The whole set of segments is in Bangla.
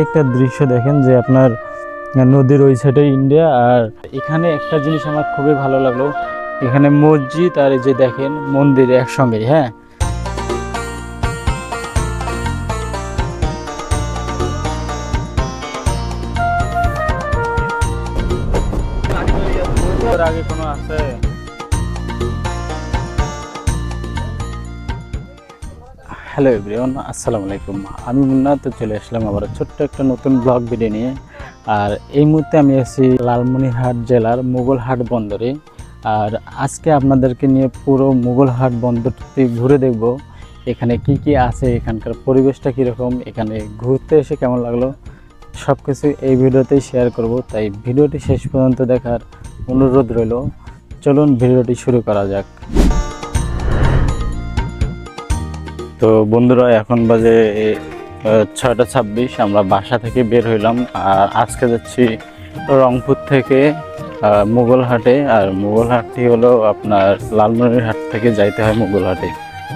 একটা দৃশ্য দেখেন যে আপনার নদীর ওই সাইডে ইন্ডিয়া, আর এখানে একটা জিনিস আমার খুবই ভালো লাগলো, এখানে মসজিদ আর এই যে দেখেন মন্দির একসঙ্গে। হ্যাঁ, আগে কোনো আছে? হ্যালো এভরিওয়ান, আসসালামু আলাইকুম। আমি মুন্না, তো চলে আসলাম আবার ছোট্ট একটা নতুন ব্লগ ভিডিও নিয়ে। আর এই মুহূর্তে আমি আছি লালমনিরহাট জেলার মোগলহাট বন্দরে। আর আজকে আপনাদেরকে নিয়ে পুরো মোগলহাট বন্দরটি ঘুরে দেখব, এখানে কি কি আছে, এখানকার পরিবেশটা কীরকম, এখানে ঘুরতে এসে কেমন লাগলো, সব কিছু এই ভিডিওতেই শেয়ার করব। তাই ভিডিওটি শেষ পর্যন্ত দেখার অনুরোধ রইল। চলুন ভিডিওটি শুরু করা যাক। তো বন্ধুরা, এখন বাজে 6টা 26। আমরা বাসা থেকে বের হইলাম, আর আজকে যাচ্ছি রংপুর থেকে মোগলহাটে। আর মোগলহাটটি হলো আপনার লালমনিরহাট থেকে যাইতে হয় মোগলহাটে।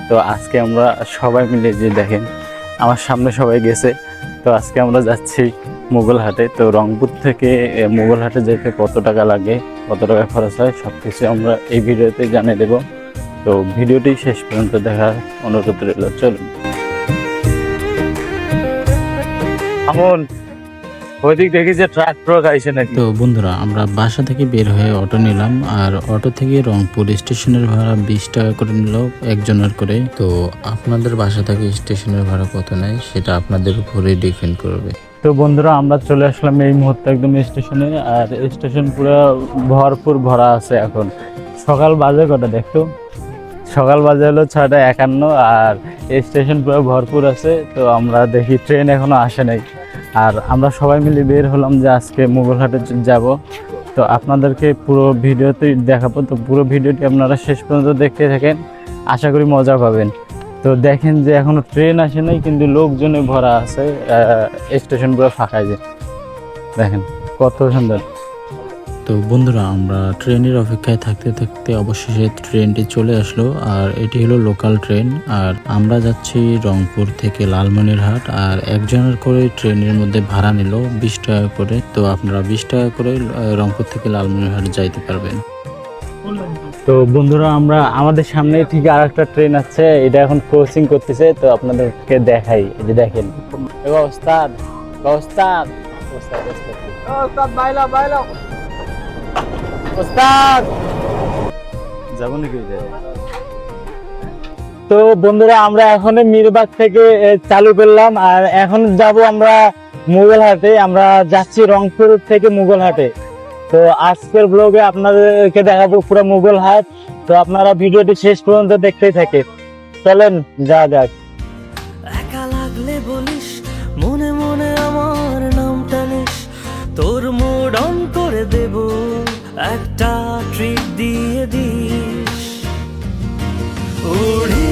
তো আজকে আমরা সবাই মিলে, যে দেখেন আমার সামনে সবাই গেছে, তো আজকে আমরা যাচ্ছি মোগলহাটে। তো রংপুর থেকে মোগলহাটে যেতে কত টাকা লাগে, কত টাকা খরচ হয়, সব কিছু আমরা এই ভিডিওতে জানিয়ে দেবো। তো ভিডিওটি শেষ পর্যন্ত দেখার অনুরোধ রইল। চলুন। ওইদিক দেখি যে ট্রাক আইছে নাকি। তো বন্ধুরা, আমরা বাসা থেকে বের হয়ে অটো নিলাম, আর অটো থেকে রংপুর স্টেশনের ভাড়া 20 টাকা করে নিল একজনের করে। তো আপনাদের বাসা থেকে স্টেশনের ভাড়া কত নেয় সেটা আপনাদের উপরে ডিপেন্ড করবে। তো বন্ধুরা, আমরা চলে আসলাম এই মুহূর্তে একদম স্টেশনে, আর স্টেশন পুরো ভরপুর ভরা আছে। এখন সকাল বাজে কটা দেখতো, সকাল বাজে হলো 6টা 51, আর স্টেশন পুরো ভরপুর আছে। তো আমরা দেখি ট্রেন এখনো আসে নাই, আর আমরা সবাই মিলে বের হলাম যে আজকে মোগলহাটে যাব। তো আপনাদেরকে পুরো ভিডিওতে দেখাবো। তো পুরো ভিডিওটি আপনারা শেষ পর্যন্ত দেখতে থাকেন, আশা করি মজা পাবেন। তো দেখেন যে এখনো ট্রেন আসে নাই, কিন্তু লোকজনে ভরা আছে, স্টেশন পুরো ফাঁকায়। যে দেখেন কত সুন্দর। তো বন্ধুরা, আমরা ট্রেনের অপেক্ষায় থাকতে থাকতে অবশেষে ট্রেনটি চলে আসলো। আর এটি হলো লোকাল ট্রেন, আর আমরা যাচ্ছি রংপুর থেকে লালমনিরহাট। আর একজনের করে ট্রেনের মধ্যে ভাড়া নিল 20 টাকা করে। তো আপনারা 20 টাকা করে রংপুর থেকে লালমনিরহাট যাইতে পারবেন। তো বন্ধুরা, আমরা আমাদের সামনে ঠিক আর একটা ট্রেন আছে, এটা এখন ক্রসিং করতেছে। তো আপনাদেরকে দেখাই, এই যে দেখেন ওস্তাদ ওস্তাদ ওস্তাদ ওস্তাদ বাইলা বাইলা ওস্তাদ যাব নাকি। তো বন্ধুরা, আমরা এখন মিরবাগ থেকে চালু করলাম, আর এখন যাব আমরা মোগলহাটে। আমরা যাচ্ছি রংপুর থেকে মোগলহাটে। তো আজকের ব্লগে আপনাদেরকে দেখাবো পুরো মোগলহাট। তো আপনারা ভিডিওটি শেষ পর্যন্ত দেখতেই থাকে। চলেন যা যাক। একা লাগলে বলিস, মনে মনে আমার নামটা নিস, তোর মুড অন করে দেব, একটা ট্রিট দিয়ে দিস। উড়ি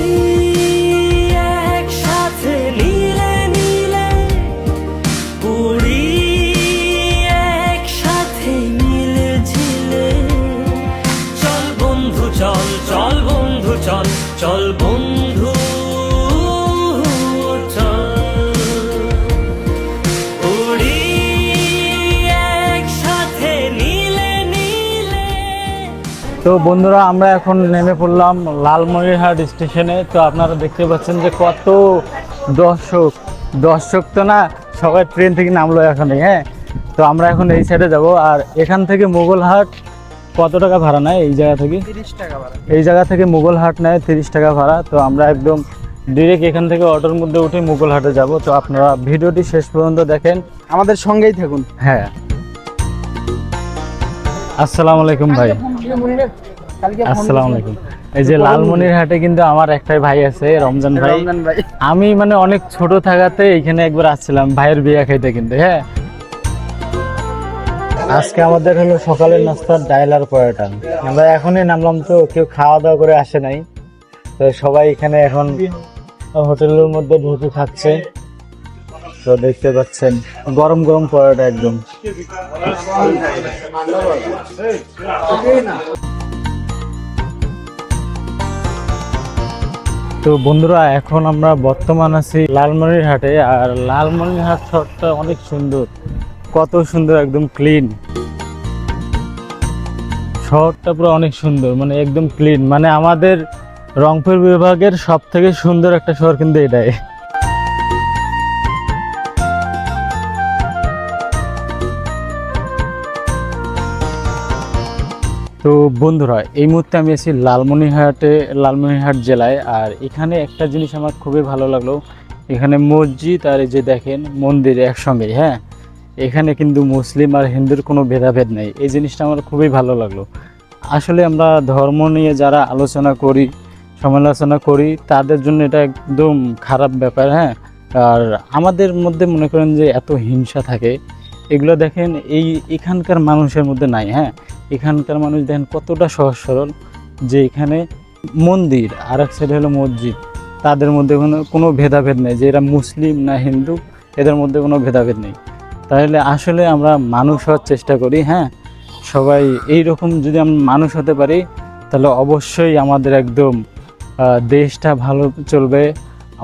একসাথে নীলে নীলে, উড়ি একসাথে নীলে ঝিলে, চল বন্ধু চল, চল বন্ধু চল, চল বন্ধু তো বন্ধুরা, আমরা এখন নেমে পড়লাম লালমনিরহাট স্টেশনে। তো আপনারা দেখতে পাচ্ছেন যে কত দর্শক তো না, সবাই ট্রেন থেকে নামলো এখনই। হ্যাঁ, তো আমরা এখন এই সাইডে যাব। আর এখান থেকে মোগলহাট কত টাকা ভাড়া নেয়? এই জায়গা থেকে 30 টাকা ভাড়া। এই জায়গা থেকে মোগলহাট নেয় 30 টাকা ভাড়া। তো আমরা একদম ডিরেক্ট এখান থেকে অটোর মধ্যে উঠে মোগলহাটে যাব। তো আপনারা ভিডিওটি শেষ পর্যন্ত দেখেন, আমাদের সঙ্গেই থাকুন। হ্যাঁ। আসসালামু আলাইকুম ভাই। আসসালামু আলাইকুম। এই যে লালমনিরহাটে কিন্তু আমার একটাই ভাই আছে, রমজান ভাই। আমি মানে অনেক ছোট থাকাতে এখানে একবার আসছিলাম ভাইয়ের বিয়ে খাইতে কিন্তু। হ্যাঁ, আজকে আমাদের হলো সকালের নাস্তা ডাল আর পরোটা। আমরা এখনই নামলাম, তো কেউ খাওয়া দাওয়া করে আসে নাই। তো সবাই এখানে এখন হোটেলের মধ্যে ঢুকে খাচ্ছে। তো দেখতে পাচ্ছেন গরম গরম পরোটা একদম। তো তো বন্ধুরা এখন আমরা বর্তমান আছি লালমনিরহাটে, আর লালমনিরহাট শহরটা অনেক সুন্দর, কত সুন্দর, একদম ক্লিন শহরটা, পুরো অনেক সুন্দর, মানে একদম ক্লিন, মানে আমাদের রংপুর বিভাগের সব থেকে সুন্দর একটা শহর কিন্তু এটাই। তো বন্ধুরা এই মুহূর্তে আমি আছি লালমনিরহাট জেলায়। আর এখানে একটা জিনিস আমার খুবই ভালো লাগলো, এখানে মসজিদ আর এই যে দেখেন মন্দির একসঙ্গে। হ্যাঁ, এখানে কিন্তু মুসলিম আর হিন্দুর কোনো ভেদাভেদ নেই, এই জিনিসটা আমার খুবই ভালো লাগলো। আসলে আমরা ধর্ম নিয়ে যারা আলোচনা করি, সমালোচনা করি, তাদের জন্য এটা একদম খারাপ ব্যাপার। হ্যাঁ, আর আমাদের মধ্যে মনে করেন যে এত হিংসা থাকে, এগুলো দেখেন এখানকার মানুষের মধ্যে নাই। হ্যাঁ, এখানকার মানুষ দেখেন কতটা সহজ সরল, যে এখানে মন্দির আর এক সাইডে হলো মসজিদ, তাদের মধ্যে কোনো ভেদাভেদ নেই যে এরা মুসলিম না হিন্দু, এদের মধ্যে কোনো ভেদাভেদ নেই। তাহলে আসলে আমরা মানুষ হওয়ার চেষ্টা করি। হ্যাঁ, সবাই এই রকম যদি আমরা মানুষ হতে পারি, তাহলে অবশ্যই আমাদের একদম দেশটা ভালো চলবে,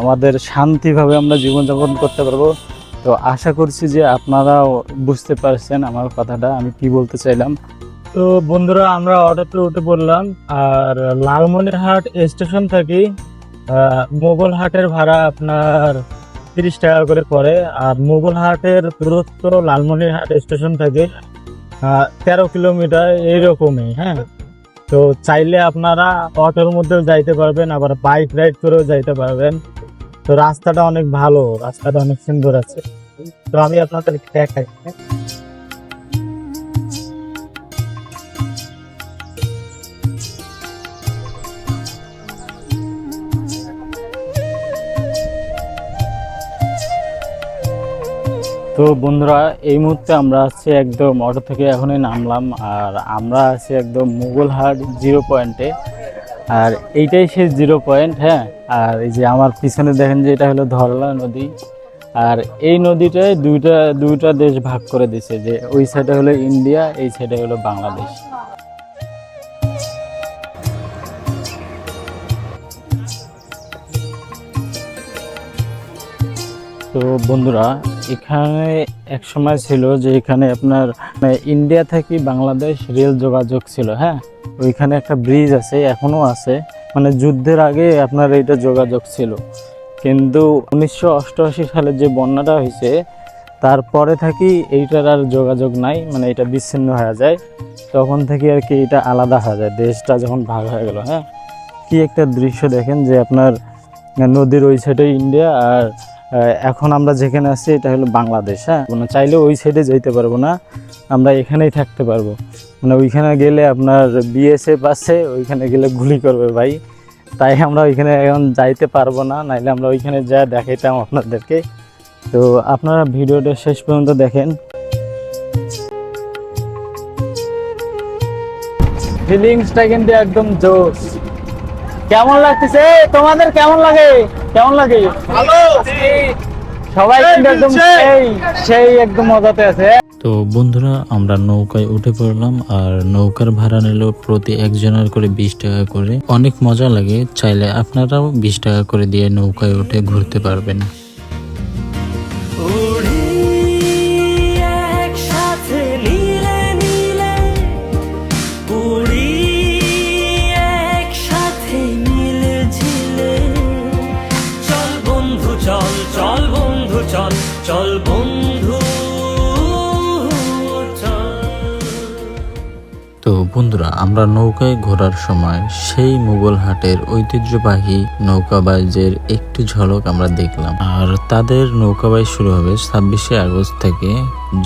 আমাদের শান্তিভাবে আমরা জীবনযাপন করতে পারবো। তো আশা করছি যে আপনারাও বুঝতে পারছেন আমার কথাটা, আমি কি বলতে চাইলাম। তো বন্ধুরা আমরা অটোতে উঠে পড়লাম, আর লালমনিরহাট স্টেশন থেকে মোগলহাটের ভাড়া আপনার 30 টাকা করে পড়ে। আর মোগলহাটের দূরত্ব লালমনিরহাট স্টেশন থেকে 13 কিলোমিটার এইরকমই। হ্যাঁ, তো চাইলে আপনারা অটোর মধ্যেও যাইতে পারবেন, আবার বাইক রাইড করেও যাইতে পারবেন। তো রাস্তাটা অনেক ভালো, রাস্তাটা অনেক সুন্দর আছে। তো আমি আপনাদের দেখাই। তো বন্ধুরা এই মুহূর্তে আমরা আছি একদম অটো থেকে এখনই নামলাম, আর আমরা আছি একদম মোগলহাট 0 পয়েন্টে। আর এইটাই সেই 0 পয়েন্ট। হ্যাঁ, আর এই যে আমার পিছনে দেখেন যে এটা হলো ধরলা নদী, আর এই নদীটায় দুইটা দেশ ভাগ করে দিছে, যে ওই সাইডে হলো ইন্ডিয়া, এই সাইডে হলো বাংলাদেশ। তো বন্ধুরা এখানে এক সময় ছিল যে এখানে আপনার ইন্ডিয়া থেকে বাংলাদেশ রেল যোগাযোগ ছিল। হ্যাঁ, ওইখানে একটা ব্রিজ আছে, এখনো আছে, মানে যুদ্ধের আগে আপনার এইটা যোগাযোগ ছিল। কিন্তু 1988 সালে যে বন্যাটা হয়েছে, তারপরে থাকি এইটার আর যোগাযোগ নাই, মানে এটা বিচ্ছিন্ন হয়ে যায়। তখন থেকে আর কি এটা আলাদা হয়ে যায়, দেশটা যখন ভাগ হয়ে গেল। হ্যাঁ, কি একটা দৃশ্য দেখেন যে আপনার নদীর ওই সাইডে ইন্ডিয়া, আর এখন আমরা যেখানে আছি এটা হলো বাংলাদেশ। হ্যাঁ, মানে চাইলে ওই সাইডে যেতে পারবো না, আমরা এখানেই থাকতে পারবো। মানে ওইখানে গেলে আপনার বিএসএফ আছে, ওইখানে গেলে গুলি করবে ভাই, তাই আমরা ওইখানে এখন যাইতে পারবো না, নাইলে আমরা ওইখানে যা দেখাইতাম আপনাদেরকে। তো আপনারা ভিডিওটা শেষ পর্যন্ত দেখেন। ফিলিংসটা কিন্তু একদম জোশ। কেমন লাগতেছে তোমাদের? কেমন লাগে? ভালো, সবাই কিন্তু একদম সেই একদম মজাতে আছে। তো বন্ধুরা আমরা নৌকায় উঠে পড়লাম, আর নৌকার ভাড়া নিল প্রতি একজনের করে 20 টাকা করে। অনেক মজা লাগে, চাইলে আপনারাও 20 টাকা করে দিয়ে নৌকায় উঠে ঘুরতে পারবেন। চল বন্ধু তো বন্ধুরা আমরা নৌকায় ঘোরার সময় সেই মোগলহাটের ঐতিহ্যবাহী নৌকাবাইজের একটু ঝলক আমরা দেখলাম। আর তাদের নৌকাবাইজ শুরু হবে 26শে আগস্ট থেকে।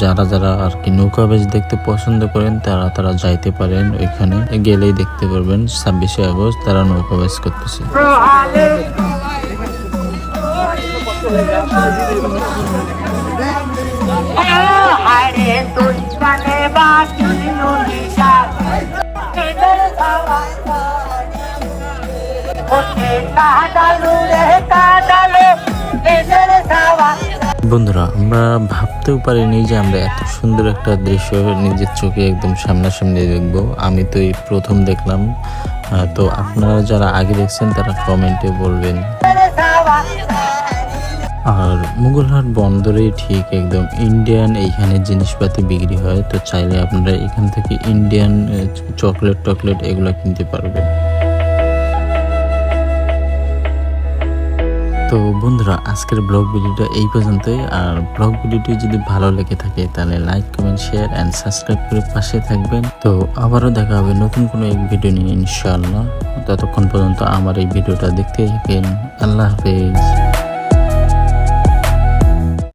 যারা যারা আর কি নৌকাবাইজ দেখতে পছন্দ করেন তারা যাইতে পারেন, ওইখানে গেলেই দেখতে পারবেন 26শে আগস্ট তারা নৌকাবাইজ করতেছে। বন্ধুরা, আমরা ভাবতেও পারিনি যে আমরা এত সুন্দর একটা দৃশ্য নিজের চোখে একদম সামনাসামনি দেখব। আমি তো এই প্রথম দেখলাম। তো আপনারা যারা আগে দেখছেন তারা কমেন্টে বলবেন। আর মুঘলহাট বন্দরে ঠিক একদম ইন্ডিয়ান এইখানে জিনিসপাতি বিক্রি হয়। তো চাইলে আপনারা এখান থেকে ইন্ডিয়ান চকলেট এগুলো কিনতে পারবেন। তো বন্ধুরা, আজকের ব্লগ ভিডিওটা এই পর্যন্তই। আর ব্লগ ভিডিওটি যদি ভালো লেগে থাকে তাহলে like, comment, share and subscribe করে পাশে থাকবেন। তো আবারও দেখা হবে নতুন কোনো এক ভিডিও নিয়ে ইনশাআল্লাহ। ততক্ষণ পর্যন্ত আমার এই ভিডিওটা দেখতে থাকেন। আল্লাহ হাফেজ।